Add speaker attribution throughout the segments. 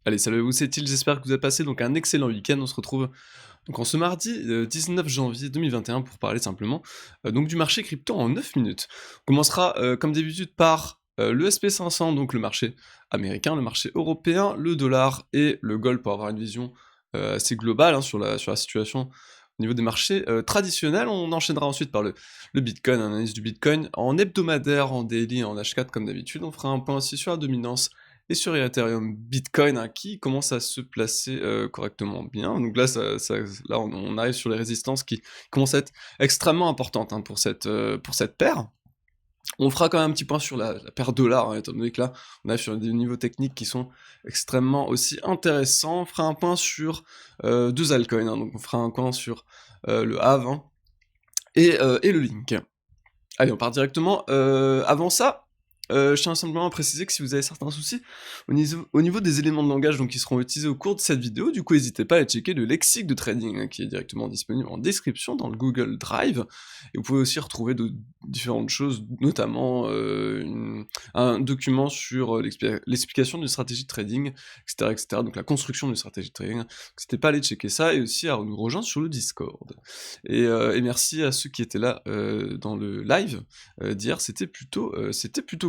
Speaker 1: Allez, salut à vous, c'est Till, j'espère que vous avez passé donc un excellent week-end. On se retrouve donc en ce mardi 19 janvier 2021 pour parler simplement donc du marché crypto en 9 minutes. On commencera comme d'habitude par le SP500, donc le marché américain, le marché européen, le dollar et le gold pour avoir une vision assez globale hein, sur la situation au niveau des marchés traditionnels. On enchaînera ensuite par le Bitcoin, analyse du Bitcoin en hebdomadaire, en daily, en H4 comme d'habitude. On fera un point aussi sur la dominance et sur Ethereum, Bitcoin, hein, qui commence à se placer correctement bien. Donc là, là on arrive sur les résistances qui commencent à être extrêmement importantes hein, pour cette paire. On fera quand même un petit point sur la paire dollar, hein, étant donné que là, on arrive sur des niveaux techniques qui sont extrêmement aussi intéressants. On fera un point sur deux altcoins, hein, donc on fera un point sur le HAV hein, et le Link. Allez, on part directement. Avant ça, je tiens simplement à préciser que si vous avez certains soucis au niveau des éléments de langage donc, qui seront utilisés au cours de cette vidéo, du coup n'hésitez pas à checker le lexique de trading hein, qui est directement disponible en description dans le Google Drive. Et vous pouvez aussi retrouver différentes choses, notamment un document sur l'explication d'une stratégie de trading, etc., etc. Donc la construction d'une stratégie de trading. N'hésitez pas à aller checker ça et aussi à nous rejoindre sur le Discord. Et merci à ceux qui étaient là dans le live d'hier, c'était plutôt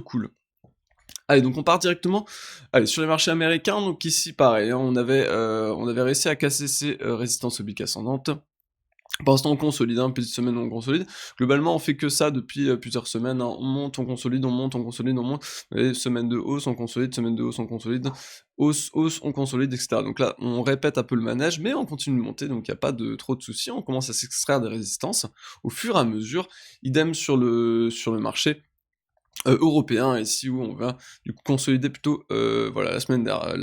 Speaker 1: cool. Allez, donc on part directement sur les marchés américains. Donc ici, pareil, hein, on avait réussi à casser ces résistances obliques ascendantes. Pour l'instant, on consolide, hein, petite semaine, on consolide. Globalement, on fait que ça depuis plusieurs semaines. Hein. On monte, on consolide, on monte, on consolide, on monte. Et semaine de hausse, on consolide, semaine de hausse, on consolide. Hausse, hausse, on consolide, etc. Donc là, on répète un peu le manège, mais on continue de monter, donc il n'y a pas trop de soucis. On commence à s'extraire des résistances au fur et à mesure. Idem sur le marché européen, ici où on va du coup consolider plutôt, voilà, la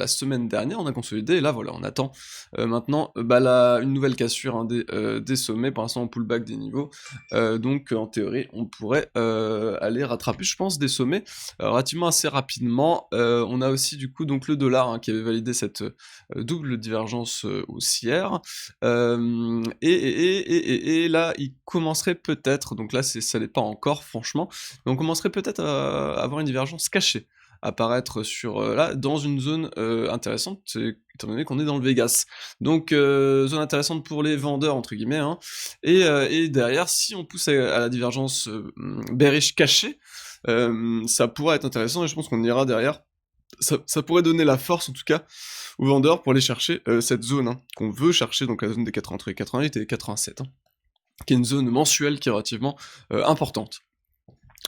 Speaker 1: semaine dernière, on a consolidé, et là voilà, on attend maintenant une nouvelle cassure hein, des sommets. Pour l'instant on pullback des niveaux, donc en théorie on pourrait aller rattraper, je pense, des sommets relativement assez rapidement. On a aussi du coup donc le dollar hein, qui avait validé cette double divergence haussière, et là il commencerait peut-être, donc là ça l'est pas encore franchement, mais on commencerait peut-être à avoir une divergence cachée, apparaître sur là, dans une zone intéressante, étant donné qu'on est dans le Vegas. Donc zone intéressante pour les vendeurs, entre guillemets, hein. Et derrière, si on pousse à la divergence bearish cachée, ça pourrait être intéressant, et je pense qu'on ira derrière. Ça pourrait donner la force, en tout cas, aux vendeurs pour aller chercher cette zone hein, qu'on veut chercher, donc la zone des 83, 88 et 87, hein, qui est une zone mensuelle qui est relativement importante.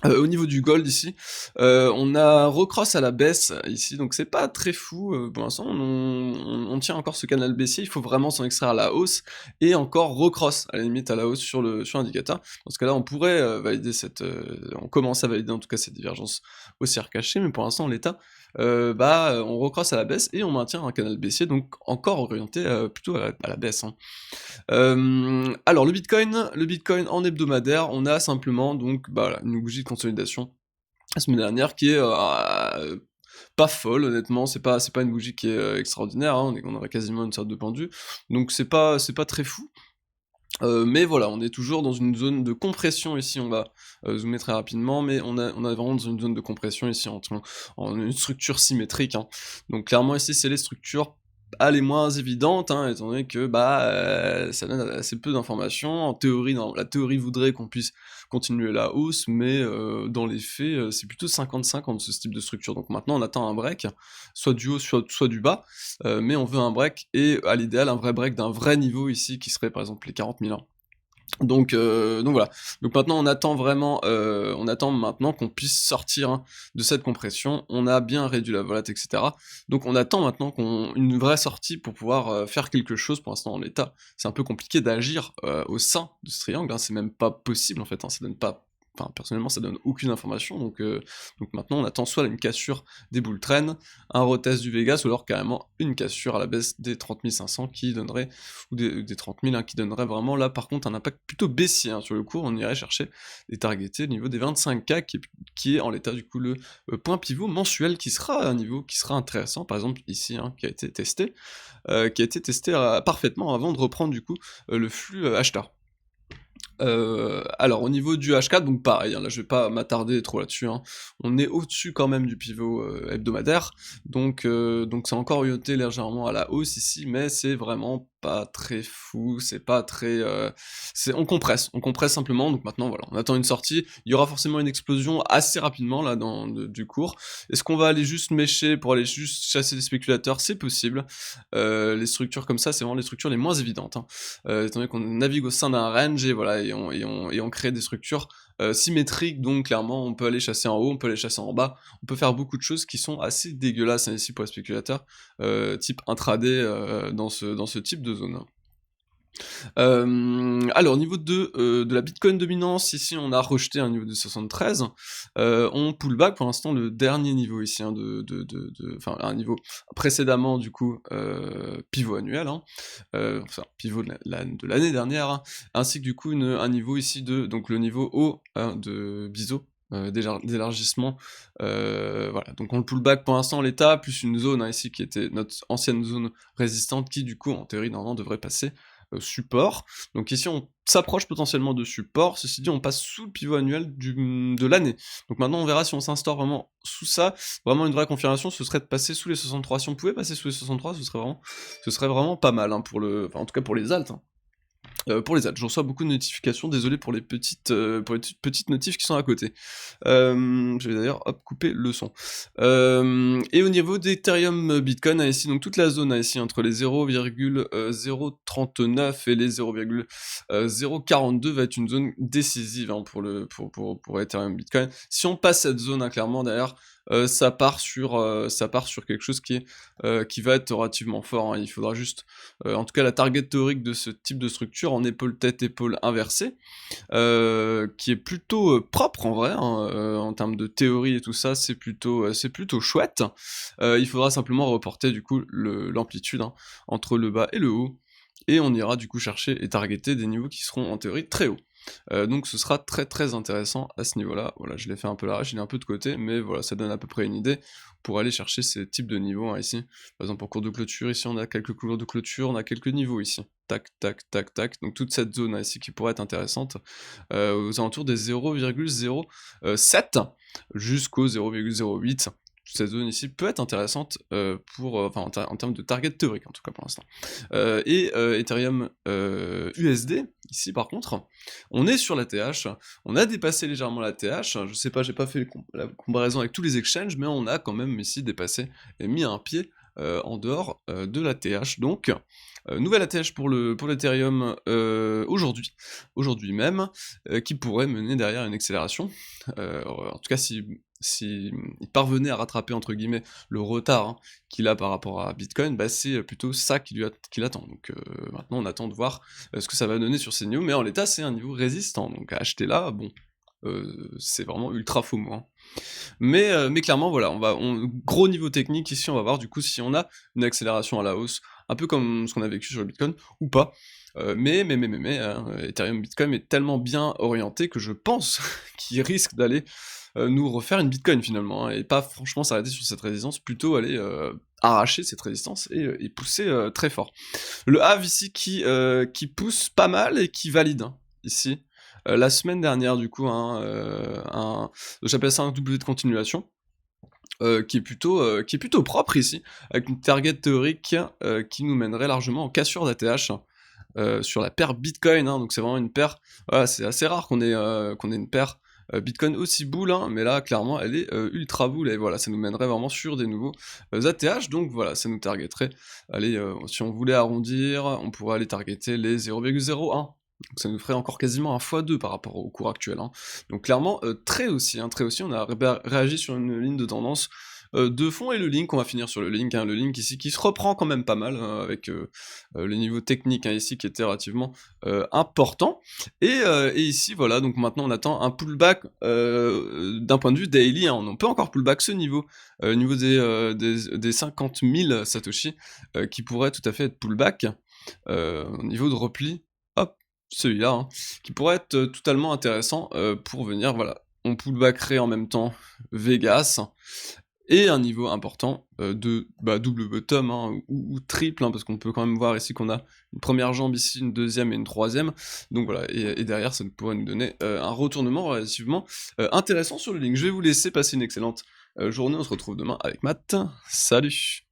Speaker 1: Au niveau du gold ici, on a recross à la baisse ici, donc c'est pas très fou pour l'instant, on tient encore ce canal baissier, il faut vraiment s'en extraire à la hausse, et encore recross à la limite à la hausse sur l'indicateur. Dans ce cas-là, on pourrait valider on commence à valider en tout cas cette divergence haussière cachée, mais pour l'instant l'état, on recross à la baisse et on maintient un canal baissier, donc encore orienté plutôt à la baisse. Hein. Alors le Bitcoin en hebdomadaire, on a simplement donc voilà, une bougie de consolidation la semaine dernière qui est pas folle honnêtement, c'est pas une bougie qui est extraordinaire, hein, on aurait quasiment une sorte de pendu, donc c'est pas très fou. Mais voilà, on est toujours dans une zone de compression ici, on va zoomer très rapidement, mais on est vraiment dans une zone de compression ici, en une structure symétrique, hein. Donc clairement ici c'est les structures les moins évidentes, hein, étant donné que ça donne assez peu d'informations. En théorie, la théorie voudrait qu'on puisse continuer la hausse, mais dans les faits, c'est plutôt 50-50 ce type de structure. Donc maintenant on attend un break, soit du haut, soit du bas, mais on veut un break, et à l'idéal un vrai break d'un vrai niveau ici, qui serait par exemple les 40 000 ans. Donc voilà. Donc maintenant on attend vraiment, on attend maintenant qu'on puisse sortir hein, de cette compression. On a bien réduit la volate, etc. Donc on attend maintenant une vraie sortie pour pouvoir faire quelque chose. Pour l'instant en l'état, c'est un peu compliqué d'agir au sein de ce triangle. Hein. C'est même pas possible en fait. Hein. Ça donne pas. Enfin, personnellement, ça donne aucune information, donc maintenant on attend soit une cassure des bull trends, un retest du Vegas, ou alors carrément une cassure à la baisse des 30 500 qui donnerait, ou des 30 000 hein, qui donnerait vraiment là par contre un impact plutôt baissier hein, sur le cours. On irait chercher des targetés au niveau des 25K qui est en l'état du coup le point pivot mensuel, qui sera un niveau qui sera intéressant, par exemple ici hein, qui a été testé parfaitement avant de reprendre du coup le flux acheteur. Alors au niveau du H4, donc pareil, hein, là je vais pas m'attarder trop là-dessus, hein. On est au-dessus quand même du pivot, hebdomadaire, donc c'est encore orienté légèrement à la hausse ici, mais c'est vraiment pas très fou, c'est pas très, on compresse simplement, donc maintenant voilà, on attend une sortie. Il y aura forcément une explosion assez rapidement là du cours. Est-ce qu'on va aller juste mécher pour aller juste chasser des spéculateurs? C'est possible. Les structures comme ça, c'est vraiment les structures les moins évidentes, hein. Étant donné qu'on navigue au sein d'un range et voilà, et on crée des structures symétriques, donc clairement on peut aller chasser en haut, on peut aller chasser en bas, on peut faire beaucoup de choses qui sont assez dégueulasses, hein, ici pour les spéculateurs, type intraday dans ce type de zone. Alors au niveau de la Bitcoin dominance, ici on a rejeté un niveau de 73, on pull back pour l'instant le dernier niveau ici, hein, enfin un niveau précédemment du coup, pivot annuel, hein, enfin pivot de l'année dernière, hein, ainsi que du coup un niveau ici donc le niveau haut, hein, de Biseau, d'élargissement, voilà, donc on le pull back pour l'instant l'état, plus une zone, hein, ici qui était notre ancienne zone résistante qui du coup en théorie normalement devrait passer support. Donc ici, on s'approche potentiellement de support. Ceci dit, on passe sous le pivot annuel de l'année. Donc maintenant, on verra si on s'instaure vraiment sous ça. Vraiment, une vraie confirmation, ce serait de passer sous les 63. Si on pouvait passer sous les 63, ce serait vraiment pas mal, hein, enfin, en tout cas pour les alts, hein. Pour les ads, je reçois beaucoup de notifications, désolé pour les petites notifs qui sont à côté. Je vais d'ailleurs, hop, couper le son. Et au niveau d'Ethereum Bitcoin, hein, ici, donc toute la zone, hein, ici, entre les 0,039 et les 0,042 va être une zone décisive, hein, pour Ethereum Bitcoin. Si on passe cette zone, hein, clairement, derrière, ça part sur quelque chose qui va être relativement fort, hein. Il faudra juste, en tout cas la target théorique de ce type de structure en épaule tête épaule inversée, qui est plutôt propre en vrai, hein, en termes de théorie et tout ça, c'est plutôt chouette. Il faudra simplement reporter du coup l'amplitude, hein, entre le bas et le haut, et on ira du coup chercher et targeter des niveaux qui seront en théorie très hauts. Donc ce sera très très intéressant à ce niveau-là. Voilà, je l'ai fait un peu large, il est un peu de côté, mais voilà, ça donne à peu près une idée pour aller chercher ces types de niveaux, hein, ici. Par exemple, en cours de clôture, ici on a quelques cours de clôture, on a quelques niveaux ici. Tac, tac, tac, tac. Donc toute cette zone hein, ici qui pourrait être intéressante, aux alentours des 0,07 jusqu'au 0,08. Cette zone ici peut être intéressante enfin, en termes de target théorique en tout cas pour l'instant. Et Ethereum USD, ici par contre, on est sur la TH, on a dépassé légèrement la TH, je sais pas, j'ai pas fait la comparaison avec tous les exchanges, mais on a quand même ici dépassé et mis un pied en dehors de la TH, donc nouvelle ATH pour l'Ethereum aujourd'hui même, qui pourrait mener derrière une accélération, en tout cas si il parvenait à rattraper entre guillemets le retard hein, qu'il a par rapport à Bitcoin, bah, c'est plutôt ça qui l'attend. Donc maintenant on attend de voir ce que ça va donner sur ces niveaux, mais en l'état c'est un niveau résistant, donc à acheter là, bon, c'est vraiment ultra faux moi, hein. Mais clairement voilà, gros niveau technique ici, on va voir du coup si on a une accélération à la hausse, un peu comme ce qu'on a vécu sur le Bitcoin, ou pas. Mais, hein, Ethereum Bitcoin est tellement bien orienté que je pense qu'il risque d'aller nous refaire une Bitcoin finalement, hein, et pas franchement s'arrêter sur cette résistance, plutôt aller arracher cette résistance et pousser très fort. Le Have ici qui pousse pas mal et qui valide, hein, ici. La semaine dernière du coup, hein, j'appelle ça un W de continuation, qui est plutôt propre ici, avec une target théorique qui nous mènerait largement en cassure d'ATH, sur la paire Bitcoin, hein, donc c'est vraiment une paire, voilà, c'est assez rare qu'on ait une paire Bitcoin aussi boule, hein, mais là clairement elle est ultra boule, et voilà, ça nous mènerait vraiment sur des nouveaux ATH, donc voilà, ça nous targeterait, allez, si on voulait arrondir, on pourrait aller targeter les 0,01. Donc ça nous ferait encore quasiment un x2 par rapport au cours actuel, hein. Donc clairement, très aussi, hein, très aussi, on a réagi sur une ligne de tendance de fond, et le link, on va finir sur le link ici qui se reprend quand même pas mal, hein, avec les niveaux techniques hein, ici qui étaient relativement importants. Et ici, voilà, donc maintenant on attend un pullback d'un point de vue daily, hein, on peut encore pullback ce niveau, niveau des 50 000 Satoshi, qui pourrait tout à fait être pullback, au niveau de repli, hop, celui-là, hein, qui pourrait être totalement intéressant pour venir, voilà, on pullbackerait en même temps Vegas, et un niveau important, de, double bottom, hein, ou triple, hein, parce qu'on peut quand même voir ici qu'on a une première jambe ici, une deuxième et une troisième. Donc voilà, et derrière ça pourrait nous donner, un retournement relativement, intéressant sur le link. Je vais vous laisser passer une excellente, journée, on se retrouve demain avec maths. Salut!